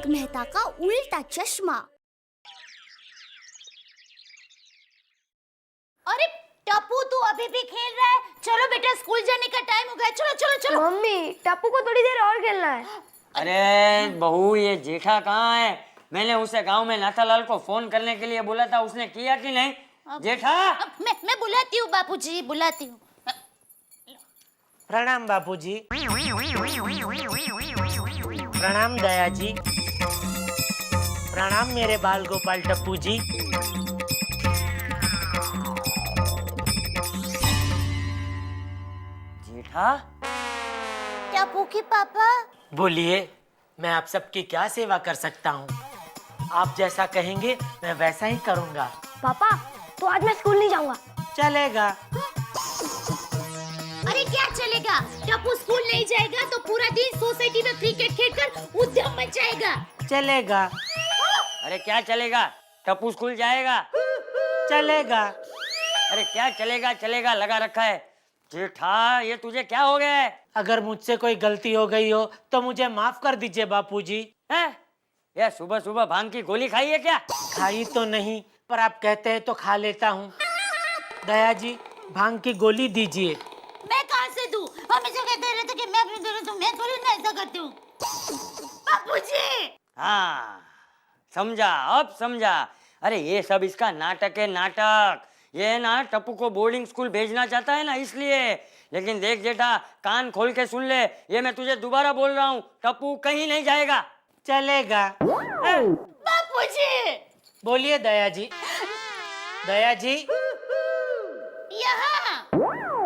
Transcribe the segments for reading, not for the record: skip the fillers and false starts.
तारक मेहता का उल्टा चश्मा। अरे टप्पू, तू अभी भी खेल रहा है? चलो बेटा, स्कूल जाने का टाइम हो गया। चलो चलो चलो। मम्मी, टप्पू को थोड़ी देर और खेलना है। अरे बहू, ये जेठा कहाँ है? मैंने उसे गांव में नाथालाल को फोन करने के लिए बोला था, उसने किया कि नहीं? जेठा, मैं बुलाती हूँ बापूजी, बुलाती हूँ। प्रणाम बापूजी। प्रणाम दया जी। प्रणाम मेरे बाल गोपाल टप्पू जी। जेठा, टप्पू के पापा। बोलिए, मैं आप सबकी क्या सेवा कर सकता हूँ? आप जैसा कहेंगे मैं वैसा ही करूँगा। पापा, तो आज मैं स्कूल नहीं जाऊंगा। चलेगा। अरे क्या चलेगा? टप्पू स्कूल नहीं जाएगा तो पूरा दिन सोसाइटी में क्रिकेट खेलकर उद्यम मचाएगा। चलेगा। अरे क्या चलेगा? टप्पू स्कूल जाएगा। चलेगा। अरे क्या चलेगा चलेगा लगा रखा है। जेठा, ये तुझे क्या हो गया है? अगर मुझसे कोई गलती हो गई हो तो मुझे माफ कर दीजिए बापूजी। हैं? ये सुबह सुबह भांग की गोली खाई है क्या? खाई तो नहीं, पर आप कहते हैं तो खा लेता हूँ। दया जी, भांग की गोली दीजिए। मैं कहाँ से दूं? हमेशा कहते रहते कि मैं अपनी दे रही हूँ, मैं थोड़ी ना ऐसा करती हूँ। बापूजी। हाँ, समझा, अब समझा। अरे ये सब इसका नाटक है, नाटक। ये ना टप्पू को बोर्डिंग स्कूल भेजना चाहता है ना, इसलिए। लेकिन देख जेठा, कान खोल के सुन ले, ये मैं तुझे दोबारा बोल रहा हूँ, टप्पू कहीं नहीं जाएगा। चलेगा। बापूजी। बोलिए दया जी। दया जी, यहाँ।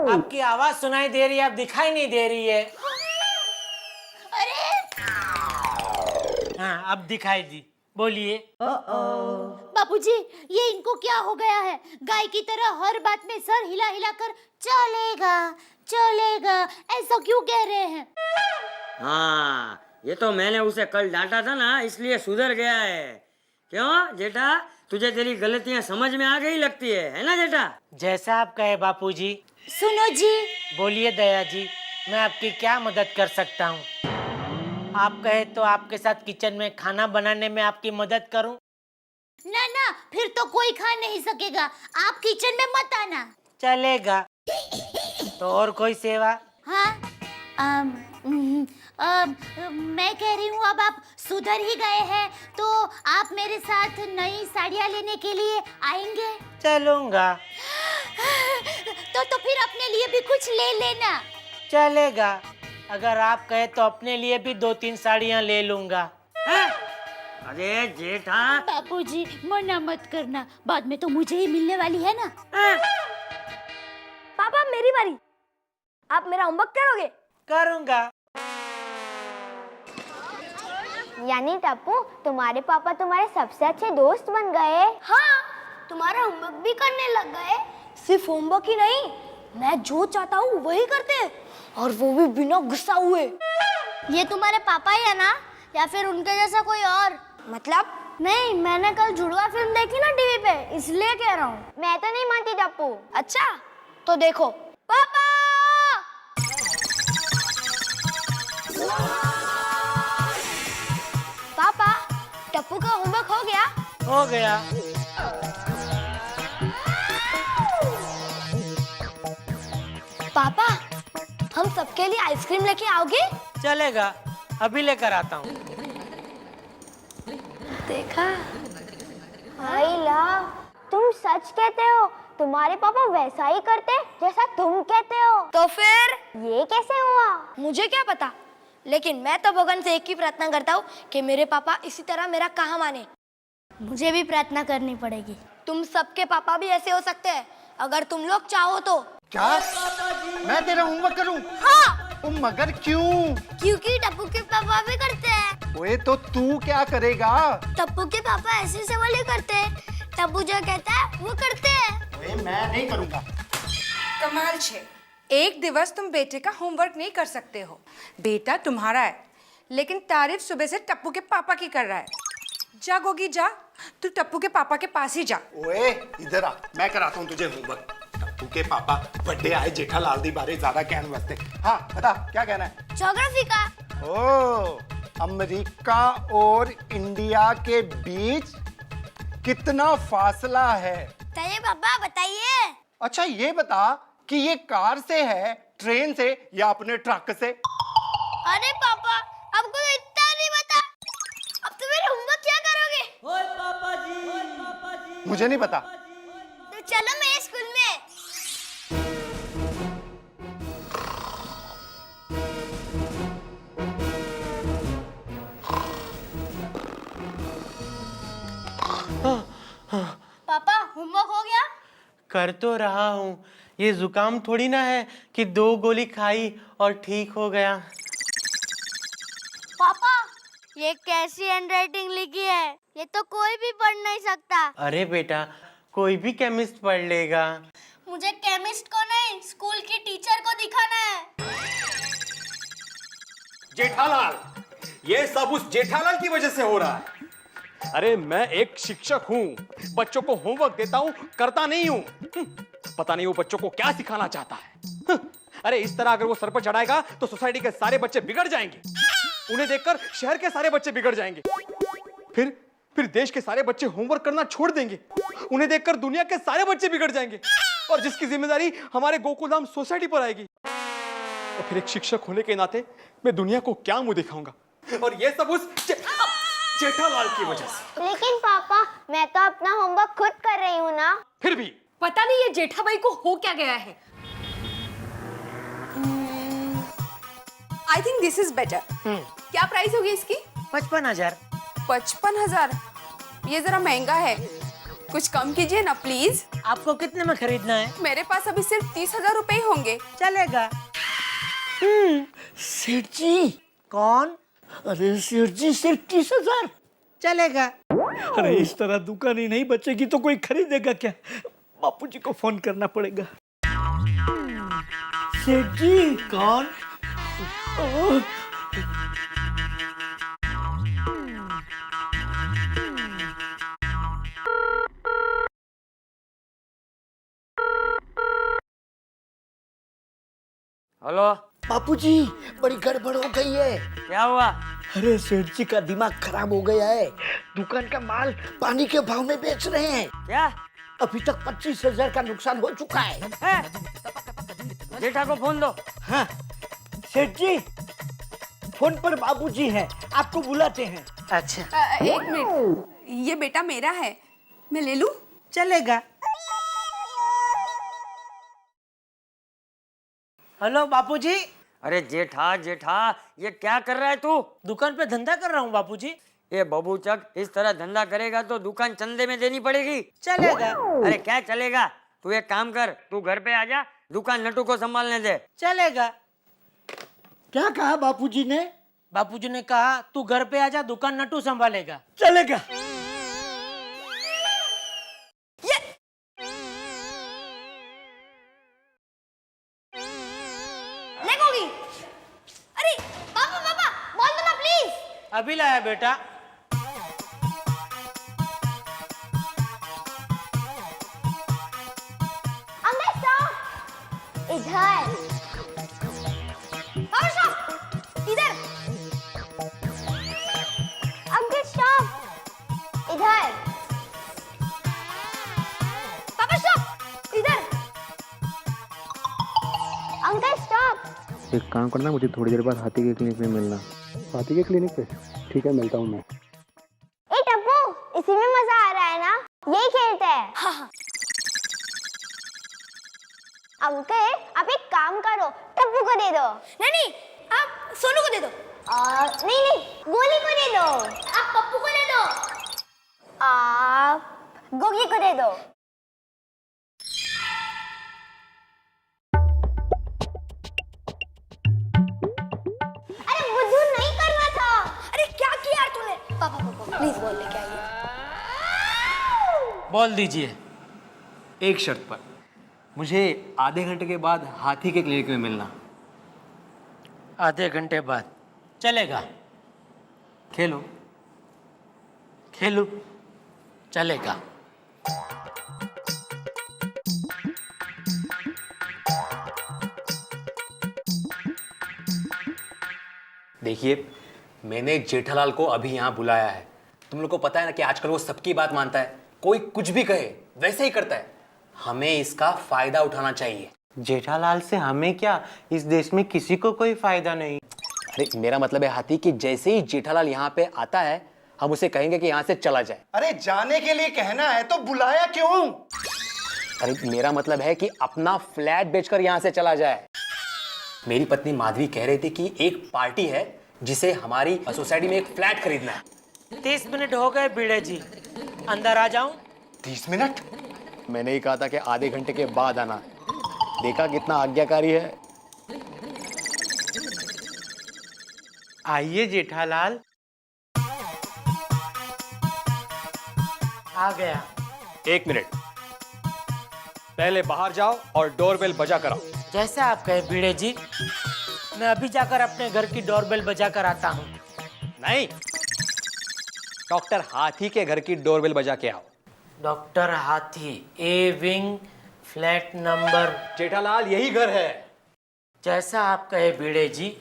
आपकी आवाज सुनाई दे रही है, आप दिखाई नहीं दे रही है। अरे हाँ, अब दिखाई दी। बोलिए। बापूजी, ये इनको क्या हो गया है? गाय की तरह हर बात में सर हिला हिला कर चलेगा चलेगा ऐसा क्यों कह रहे हैं? हाँ, ये तो मैंने उसे कल डांटा था ना, इसलिए सुधर गया है। क्यों जेठा, तुझे तेरी गलतियां समझ में आ गई लगती है ना जेठा? जैसा आप कहे बापूजी। सुनो जी। बोलिए दया जी, मैं आपकी क्या मदद कर सकता हूँ? आप कहे तो आपके साथ किचन में खाना बनाने में आपकी मदद करूं? ना ना, फिर तो कोई खा नहीं सकेगा। आप किचन में मत आना। चलेगा। तो और कोई सेवा? हाँ, मैं कह रही हूँ, अब आप सुधर ही गए हैं तो आप मेरे साथ नई साड़ियाँ लेने के लिए आएंगे? चलूंगा। तो फिर अपने लिए भी कुछ ले लेना। चलेगा। अगर आप कहे तो अपने लिए भी 2-3 साड़ियाँ ले लूंगा। अरे जेठा, बापूजी, मना मत करना, बाद में तो मुझे ही मिलने वाली है ना। पापा, मेरी बारी। आप मेरा होमवर्क करोगे? करूंगा। यानी टप्पू, तुम्हारे पापा तुम्हारे सबसे अच्छे दोस्त बन गए। हाँ, तुम्हारा होमवर्क भी करने लग गए। सिर्फ होमवर्क ही नहीं, मैं जो चाहता हूँ वही करते हैं, और वो भी बिना गुस्सा हुए। ये तुम्हारे पापा ही है ना, या फिर उनके जैसा कोई और? मतलब? नहीं, मैंने कल जुड़वा फिल्म देखी ना टीवी पे, इसलिए कह रहा हूँ। मैं तो नहीं मानती टप्पू। अच्छा, तो देखो। पापा! पापा, टप्पू का होमवर्क हो गया? हो गया। पापा, हम सबके लिए आइसक्रीम लेके आओगे? चलेगा, अभी लेकर आता हूँ। देखा? हाय ला, तुम सच कहते हो? तुम्हारे पापा वैसा ही करते जैसा तुम कहते हो। तो फिर ये कैसे हुआ? मुझे क्या पता, लेकिन मैं तो भगवान से एक ही प्रार्थना करता हूँ कि मेरे पापा इसी तरह मेरा कहा माने। मुझे भी प्रार्थना करनी पड़ेगी। तुम सबके पापा भी ऐसे हो सकते हैं, अगर तुम लोग चाहो तो। क्या? मैं तेरा होमवर्क करूं? हाँ, मगर क्यों? क्योंकि टप्पू के पापा भी करते हैं। ओए, तो तू क्या करेगा? टप्पू के पापा ऐसे सवाल ही करते हैं, टप्पू जो कहता है वो करते हैं। ओए, मैं नहीं करूंगा। कमाल छे, एक दिवस तुम बेटे का होमवर्क नहीं कर सकते हो। बेटा तुम्हारा है, लेकिन तारीफ सुबह से टप्पू के पापा की कर रहा है। जा गोगी जा, तू टप्पू के पापा के पास ही जा। ओए, इधर आ, मैं कराता हूँ तुझे होमवर्क। टप्पू के पापा बर्थडे आए जेठालाल दी बारे ज्यादा कहने वास्ते। हाँ, बता क्या कहना है? ज्योग्राफी का। ओ, अमेरिका और इंडिया के बीच कितना फासला है? चलिए पापा बताइए। अच्छा ये बता कि ये कार से है, ट्रेन से या अपने ट्रक से? अरे पापा आपको तो इतना नहीं पता। अब तो मेरा होमवर्क क्या करोगे? ओए पापा जी, ओए पापा जी। मुझे नहीं पता। तो चलो मेरे स्कूल में। पापा होमवर्क हो गया? कर तो रहा हूँ। ये जुकाम थोड़ी ना है कि 2 गोली खाई और ठीक हो गया। पापा ये कैसी हैंडराइटिंग लिखी है? ये तो कोई भी पढ़ नहीं सकता। अरे बेटा, कोई भी केमिस्ट पढ़ लेगा। मुझे केमिस्ट को नहीं, स्कूल की टीचर को दिखाना है। जेठालाल, ये सब उस जेठालाल की वजह से हो रहा है। अरे मैं एक शिक्षक हूँ, बच्चों को होमवर्क देता हूँ, करता नहीं हूँ। पता नहीं वो बच्चों को क्या सिखाना चाहता है। अरे इस तरह अगर वो सर पर चढ़ाएगा तो सोसाइटी के सारे बच्चे बिगड़ जाएंगे। उन्हें देखकर शहर के सारे बच्चे बिगड़ जाएंगे। फिर देश के सारे बच्चे होमवर्क करना छोड़ देंगे। उन्हें देखकर दुनिया के सारे बच्चे बिगड़ जाएंगे और जिसकी जिम्मेदारी हमारे गोकुलधाम सोसाइटी पर आएगी। और फिर एक शिक्षक होने के नाते मैं दुनिया को क्या मुंह दिखाऊंगा? और ये सब उस जेठालाल की वजह से। लेकिन पापा मैं तो अपना होमवर्क खुद कर रही हूँ ना। फिर भी पता नहीं ये जेठा भाई को हो क्या गया है। I think this is better. क्या प्राइस होगी इसकी? 55,000। 55,000? ये जरा महंगा है, कुछ कम कीजिए ना प्लीज। आपको कितने में खरीदना है? मेरे पास अभी सिर्फ 30,000 रुपए ही होंगे। चलेगा। सेठ जी। कौन? अरे सेठ जी सिर्फ 30,000। चलेगा। अरे इस तरह दुकान ही नहीं बचेगी तो कोई खरीदेगा क्या? बापू जी को फोन करना पड़ेगा। सेठ जी। कौन? ओह, हेलो, बापू जी बड़ी गड़बड़ हो गई है। क्या हुआ? अरे सेठ जी का दिमाग खराब हो गया है। दुकान का माल पानी के भाव में बेच रहे हैं। क्या? अभी तक 25,000 का नुकसान हो चुका है। जेठा को फोन दो। हाँ सेठ जी, फोन पर बाबू जी हैं, आपको बुलाते हैं। अच्छा एक मिनट, ये बेटा मेरा है, मैं ले लूं? चलेगा। हेलो बापूजी। अरे जेठा जेठा, ये क्या कर रहा है तू? दुकान पे धंधा कर रहा हूँ बापूजी। ये बबूचक इस तरह धंधा करेगा तो दुकान चंदे में देनी पड़ेगी। चलेगा। अरे क्या चलेगा? तू एक काम कर, तू घर पे आ जा, दुकान नटू को संभालने दे। चलेगा। क्या कहा बापू जी ने? बापूजी ने कहा तू घर पे आजा, दुकान नटू संभालेगा। चलेगा। लेगोगी? अरे पापा पापा बोल दो ना प्लीज। अभी लाया बेटा। Uncle stop. इधर। पापा स्टॉप, इधर। Uncle stop. इधर। पापा स्टॉप, इधर। Uncle stop. एक काम करना, मुझे थोड़ी देर बाद हाथी के क्लिनिक में मिलना। हाथी के क्लिनिक पे? ठीक है, मिलता हूँ मैं। ए टप्पू, इसी में मजा आ रहा है ना? यही खेलते हैं। हाँ। अंकल आप एक काम करो, टप्पू को दे दो। नहीं नहीं, आप सोनू को दे दो। नहीं नहीं, गोली को दे दो। आप पप्पू को दे दो। आप गोगी को दे दो। अरे बुद्धू नहीं करना था। अरे क्या किया यार तूने? पापा पापा प्लीज बोल लेके आइए। बोल दीजिए। एक शर्त पर, मुझे आधे घंटे के बाद हाथी के क्लिनिक में मिलना। आधे घंटे बाद? चलेगा। खेलो। खेलू? चलेगा। देखिए, मैंने जेठालाल को अभी यहाँ बुलाया है। तुम लोग को पता है ना कि आजकल वो सबकी बात मानता है, कोई कुछ भी कहे वैसे ही करता है। हमें इसका फायदा उठाना चाहिए। जेठालाल से हमें क्या, इस देश में किसी को कोई फायदा नहीं। अरे मेरा मतलब है हाथी कि जैसे ही जेठालाल यहाँ पे आता है हम उसे कहेंगे कि यहाँ से चला जाए। अरे जाने के लिए कहना है तो बुलाया क्यों? अरे मेरा मतलब है कि अपना फ्लैट बेचकर यहाँ से चला जाए। मेरी पत्नी माधवी कह रही थी कि एक पार्टी है जिसे हमारी सोसाइटी में एक फ्लैट खरीदना है। 30 मिनट हो गए भिड़े जी, अंदर आ जाऊं? 30 मिनट? मैंने ही कहा था कि आधे घंटे के बाद आना। देखा कितना आज्ञाकारी है। आइए जेठालाल। आ गया। 1 मिनट, पहले बाहर जाओ और डोरबेल बजा कर आओ। जैसा आप कहे भिड़े जी, मैं अभी जाकर अपने घर की डोरबेल बजा कर आता हूँ। नहीं, डॉक्टर हाथी के घर की डोरबेल बजा के आओ। डॉक्टर हाथी, A wing, flat number. Jethalal यही घर है। जैसा आप कहे भिड़े जी।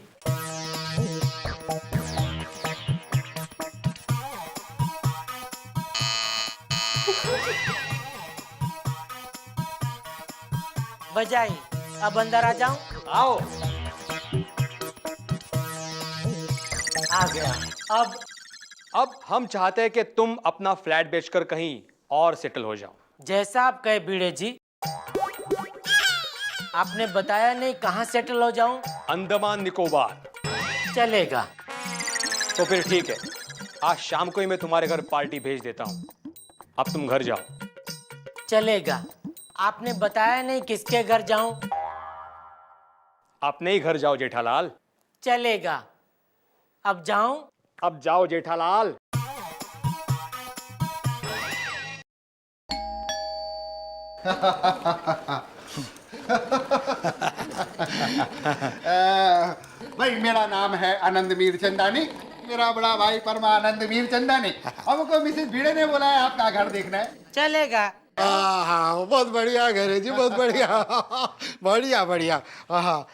बजाई, अब अंदर आ जाऊं? आओ। आ गया। अब हम चाहते हैं कि तुम अपना फ्लैट बेचकर कहीं और सेटल हो जाओ। जैसा आप कहे भिड़े जी। आपने बताया नहीं कहाँ सेटल हो जाऊं? अंडमान निकोबार। चलेगा। तो फिर ठीक है, आज शाम को ही मैं तुम्हारे घर पार्टी भेज देता हूँ। अब तुम घर जाओ। चलेगा। आपने बताया नहीं किसके घर जाऊं? अपने ही घर जाओ जेठालाल। चलेगा। अब जाऊं? अब जाओ जेठालाल। भाई मेरा नाम है आनंद मीर चंदानी, मेरा बड़ा भाई परमानंद मीर चंदानी। हमको मिसेस भिड़े ने बोला है आपका घर देखना है। चलेगा। हाँ, बहुत बढ़िया घर है जी, बहुत बढ़िया। बढ़िया बढ़िया। हाँ,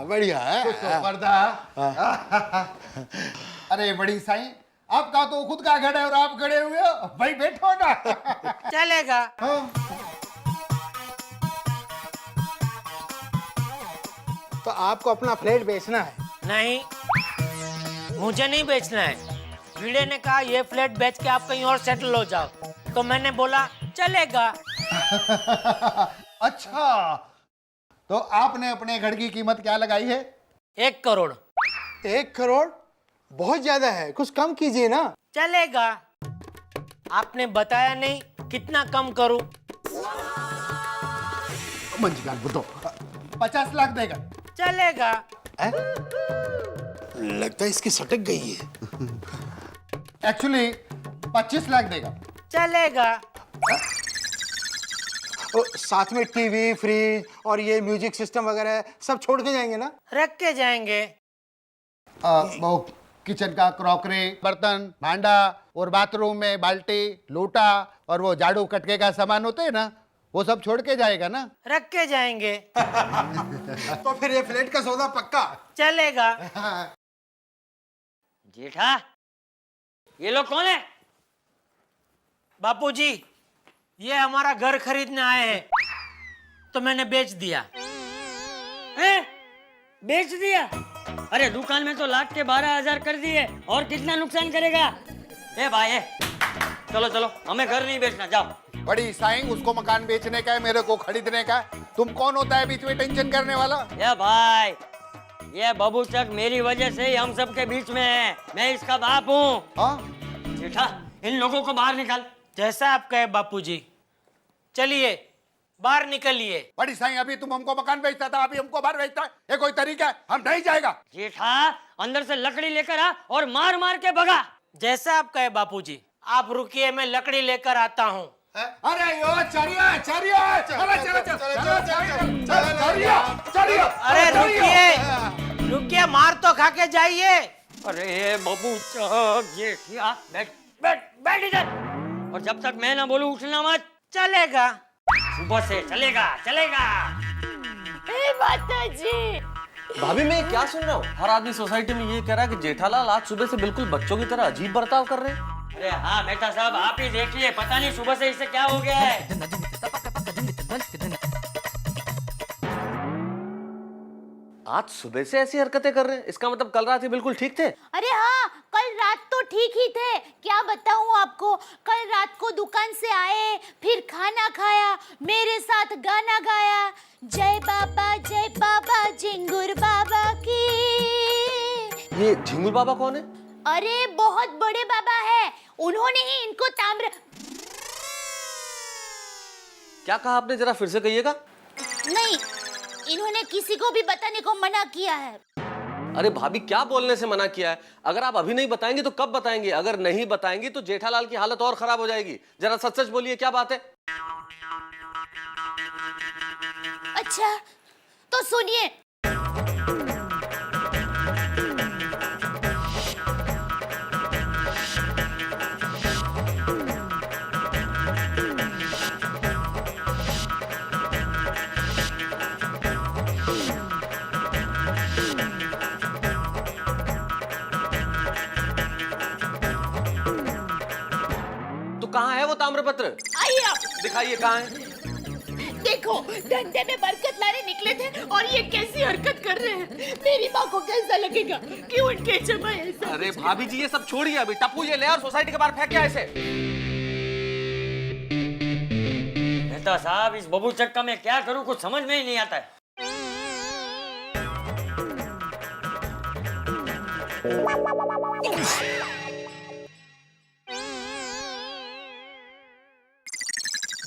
बढ़िया है। पर्दा। अरे बड़ी साईं, आपका तो खुद का घर है और आप खड़े हुए हो। भाई बैठो ना। चलेगा। तो आपको अपना फ्लैट बेचना है? नहीं, मुझे नहीं बेचना है। भिड़े ने कहा ये फ्लैट बेच के आप कहीं और सेटल हो जाओ, तो मैंने बोला चलेगा। अच्छा, तो आपने अपने घर की कीमत क्या लगाई है? 1 करोड़। 1 करोड़ बहुत ज्यादा है, कुछ कम कीजिए ना। चलेगा। आपने बताया नहीं कितना कम करूं? मंजिल बुद्धो, 50 लाख देगा। चलेगा। लगता है इसकी सटक गई है। एक्चुअली 25 लाख देगा। चलेगा। साथ में टीवी, फ्रिज और ये म्यूजिक सिस्टम वगैरह सब छोड़ के जाएंगे ना? रख के जाएंगे। वो किचन का क्रॉकरी, बर्तन, भांडा और बाथरूम में बाल्टी, लोटा और वो झाड़ू कटके का सामान होते हैं ना, वो सब छोड़ के जाएगा ना? रख के जाएंगे। तो फिर ये फ्लैट का सौदा पक्का? चलेगा। जेठा, ये लोग कौन है? बापूजी, ये हमारा घर खरीदने आए हैं, तो मैंने बेच दिया। हैं? बेच दिया? अरे दुकान में तो लाख के 12,000 कर दिए, और कितना नुकसान करेगा? ए भाई, चलो चलो, हमें घर नहीं बेचना, जाओ। बड़ी साईं, उसको मकान बेचने का है, मेरे को खरीदने का है। तुम कौन होता है बीच में टेंशन करने वाला? ये भाई, ये बबूचक मेरी वजह से ही हम सबके बीच में है। मैं इसका बाप हूँ। हाँ? जेठा, इन लोगों को बाहर निकाल। जैसा आप कहे बापूजी। चलिए, बाहर निकलिए। बड़ी साईं, अभी तुम हमको मकान बेचता था, अभी हमको बाहर बेचता है। ये कोई तरीका है? हम नहीं जाएगा। जेठा, अंदर से लकड़ी लेकर आ और मार मार के भगा। जैसा आप कहे बापूजी। आप रुकिए, मैं लकड़ी लेकर आता हूँ। अरे यो चलिए, चलिए, चलो चलो चलिए। अरे रुकिए, रुकिए, मार तो खा के जाइए। अरे बबूचक, जेठिया, बैठ बैठ बैठ इधर, और जब तक मैं ना बोलूं उठना मत। चलेगा। सुबह से चलेगा, चलेगा। हे माताजी, भाभी मैं क्या सुन रहा हूँ? हर आदमी सोसाइटी में ये कह रहा है कि जेठालाल आज सुबह से बिल्कुल बच्चों की तरह अजीब बर्ताव कर रहे हैं। अरे हाँ मेहता साहब, आप ही देखिए, पता नहीं सुबह से इसे क्या हो गया है। आज सुबह से ऐसी हरकतें कर रहे हैं, इसका मतलब कल रात ही बिल्कुल ठीक थे। अरे हाँ, कल रात तो ठीक ही थे। क्या बताऊं आपको, कल रात को दुकान से आए, फिर खाना खाया, मेरे साथ गाना गाया, जय बाबा झिंगुर बाबा की। ये झिंगुर बाबा कौन है? अरे बहुत बड़े बाबा है, उन्होंने ही इनको ताम्र। क्या कहा आपने, जरा फिर से कहिएगा। नहीं, इन्होंने किसी को भी बताने को मना किया है। अरे भाभी क्या बोलने से मना किया है? अगर आप अभी नहीं बताएंगे तो कब बताएंगे? अगर नहीं बताएंगी तो जेठालाल की हालत और खराब हो जाएगी। जरा सच सच बोलिए, क्या बात है? अच्छा तो सुनिए। कहाँ है वो ताम्रपत्र? आइए आप दिखाइए कहाँ है। देखो, धंधे में बरकत लाने निकले थे और ये कैसी हरकत कर रहे हैं। मेरी माँ को कैसा लगेगा कि उनके जमा ऐसा। अरे भाभी जी ये सब छोड़िए अभी, टप्पू ये ले और सोसाइटी के बाहर फेंक क्या ऐसे। मेहता साहब, इस बबू चक्का में क्या करूं, कुछ समझ में ही नहीं आता है।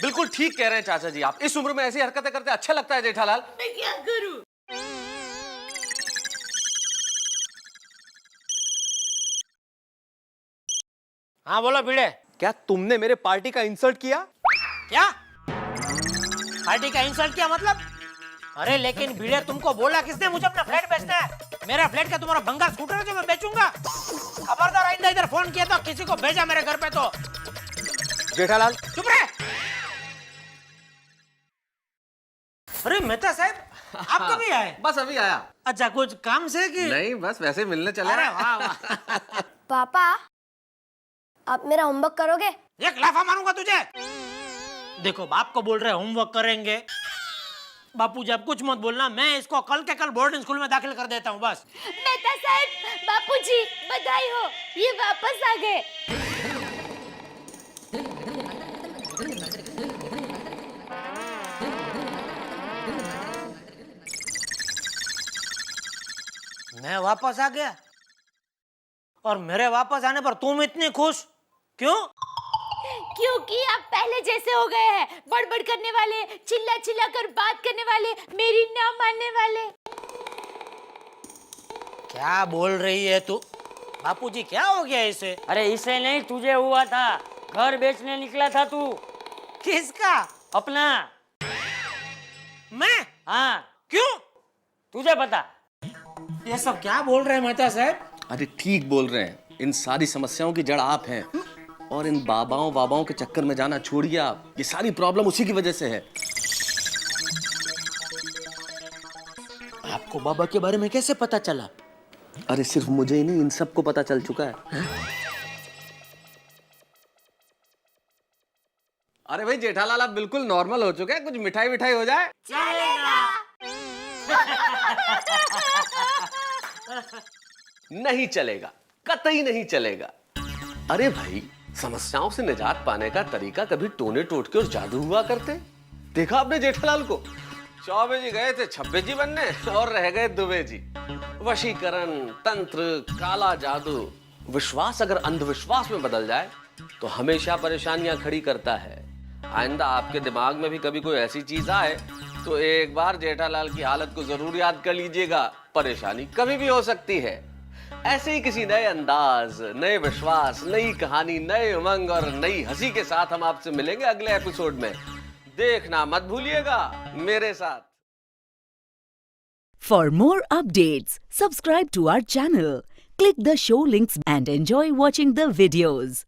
बिल्कुल ठीक कह रहे हैं चाचा जी आप, इस उम्र में ऐसी हरकतें करते अच्छा लगता है जेठालाल? मैं क्या करूं? हाँ बोलो भिड़े। क्या तुमने मेरे पार्टी का इंसल्ट किया? क्या पार्टी का इंसल्ट किया मतलब? अरे लेकिन भिड़े, तुमको बोला किसने मुझे अपना फ्लैट बेचना है? मेरा फ्लैट का तुम्हारा भंगा स्कूटर है जो मैं बेचूंगा? खबरदार आइंदा इधर फोन किया तो किसी को भेजा मेरे घर पे तो। जेठालाल चुप रहे। अरे मेहता साहब, आप कभी आए? बस अभी आया। अच्छा, कुछ काम से कि नहीं, बस वैसे मिलने चले। अरे वाह वाह। पापा, आप मेरा होमवर्क करोगे? एक लाफा मारूंगा तुझे। देखो, बाप को बोल रहे होमवर्क करेंगे। बापू जी आप कुछ मत बोलना, मैं इसको कल के कल बोर्डिंग स्कूल में दाखिल कर देता हूँ बस। मेहता साहब, बापूजी बधाई हो, ये वापस आ गए। मैं वापस आ गया और मेरे वापस आने पर तुम इतनी खुश क्यों? क्योंकि आप पहले जैसे हो गए हैं, बड़बड़ करने वाले, चिल्ला चिल्ला कर बात करने वाले, मेरी ना मानने वाले। क्या बोल रही है तू? बापूजी क्या हो गया इसे? अरे इसे नहीं, तुझे हुआ था। घर बेचने निकला था तू। किसका? अपना। मैं? हाँ। क्यों? तुझे पता। ये सब क्या बोल रहे हैं मेहता साहब? अरे ठीक बोल रहे हैं, इन सारी समस्याओं की जड़ आप हैं और इन बाबाओं के चक्कर में जाना छोड़िए आप। ये सारी प्रॉब्लम उसी की वजह से है। आपको बाबा के बारे में कैसे पता चला? अरे सिर्फ मुझे ही नहीं, इन सबको पता चल चुका है। अरे भाई जेठालाल आप बिल्कुल नॉर्मल हो चुके हैं, कुछ मिठाई विठाई हो जाए। नहीं चलेगा, कतई नहीं चलेगा। अरे भाई, समस्याओं से निजात पाने का तरीका कभी टोने टोटके और जादू हुआ करते। देखा आपने जेठालाल को? चौबे जी गए थे छब्बे जी बनने और रह गए दुबे जी। वशीकरण, तंत्र, काला जादू, विश्वास अगर अंधविश्वास में बदल जाए तो हमेशा परेशानियां खड़ी करता है। आइंदा आपके दिमाग में भी कभी कोई ऐसी चीज आए तो एक बार जेठालाल की हालत को जरूर याद कर लीजिएगा। परेशानी कभी भी हो सकती है। ऐसे ही किसी नए अंदाज, नए विश्वास, नई कहानी, नए उमंग और नई हंसी के साथ हम आपसे मिलेंगे अगले एपिसोड में। देखना मत भूलिएगा मेरे साथ। For more updates, subscribe to our channel, click the show links and enjoy watching the videos.